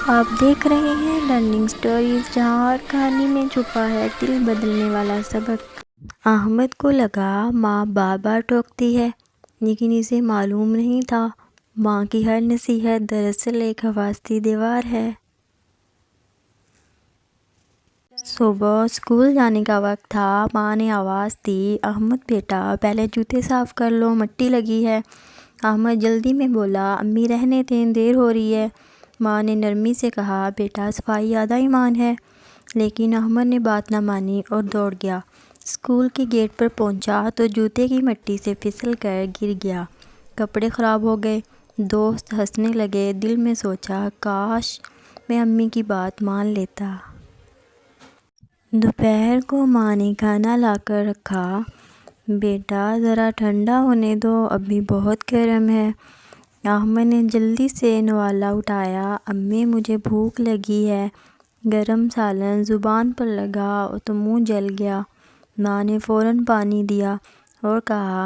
آپ دیکھ رہے ہیں لرننگ سٹوریز، جہاں ہر کہانی میں چھپا ہے دل بدلنے والا سبق۔ احمد کو لگا ماں بار بار ٹوکتی ہے، لیکن اسے معلوم نہیں تھا ماں کی ہر نصیحت دراصل ایک حفاظتی دیوار ہے۔ صبح اسکول جانے کا وقت تھا۔ ماں نے آواز دی، احمد بیٹا پہلے جوتے صاف کر لو، مٹی لگی ہے۔ احمد جلدی میں بولا، امی رہنے دیں، دیر ہو رہی ہے۔ ماں نے نرمی سے کہا، بیٹا صفائی آدھا ایمان ہے۔ لیکن احمد نے بات نہ مانی اور دوڑ گیا۔ اسکول کے گیٹ پر پہنچا تو جوتے کی مٹی سے پھسل کر گر گیا، کپڑے خراب ہو گئے۔ دوست ہنسنے لگے، دل میں سوچا کاش میں امی کی بات مان لیتا۔ دوپہر کو ماں نے کھانا لا کر رکھا۔ بیٹا ذرا ٹھنڈا ہونے دو، ابھی بہت گرم ہے۔ احمد نے جلدی سے نوالا اٹھایا، امی مجھے بھوک لگی ہے۔ گرم سالن زبان پر لگا تو منہ جل گیا۔ ماں نے فوراً پانی دیا اور کہا،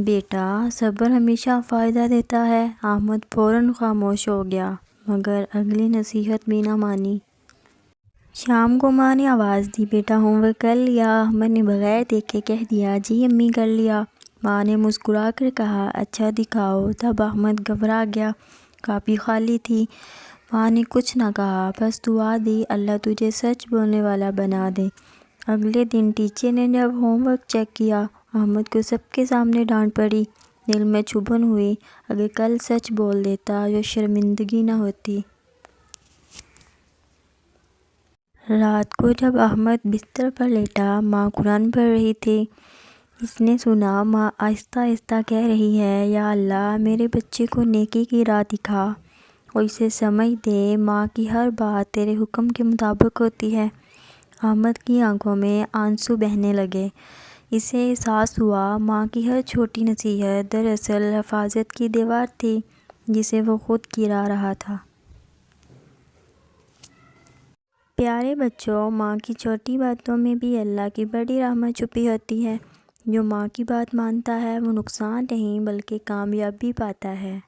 بیٹا صبر ہمیشہ فائدہ دیتا ہے۔ احمد فوراً خاموش ہو گیا، مگر اگلی نصیحت بھی نہ مانی۔ شام کو ماں نے آواز دی، بیٹا ہوم ورک کر لیا؟ احمد نے بغیر دیکھے کہہ دیا، جی امی کر لیا۔ ماں نے مسکرا کر کہا، اچھا دکھاؤ۔ تب احمد گھبرا گیا، کاپی خالی تھی۔ ماں نے کچھ نہ کہا، بس دعا دی، اللہ تجھے سچ بولنے والا بنا دے۔ اگلے دن ٹیچر نے جب ہوم ورک چیک کیا، احمد کو سب کے سامنے ڈانٹ پڑی۔ دل میں چبھن ہوئی، اگر کل سچ بول دیتا تو شرمندگی نہ ہوتی۔ رات کو جب احمد بستر پر لیٹا، ماں قرآن پڑھ رہی تھی۔ اس نے سنا ماں آہستہ آہستہ کہہ رہی ہے، یا اللہ میرے بچے کو نیکی کی راہ دکھا اور اسے سمجھ دے، ماں کی ہر بات تیرے حکم کے مطابق ہوتی ہے۔ احمد کی آنکھوں میں آنسو بہنے لگے۔ اسے احساس ہوا ماں کی ہر چھوٹی نصیحت دراصل حفاظت کی دیوار تھی جسے وہ خود گرا رہا تھا۔ پیارے بچوں، ماں کی چھوٹی باتوں میں بھی اللہ کی بڑی رحمت چھپی ہوتی ہے۔ جو ماں کی بات مانتا ہے وہ نقصان نہیں بلکہ کامیابی پاتا ہے۔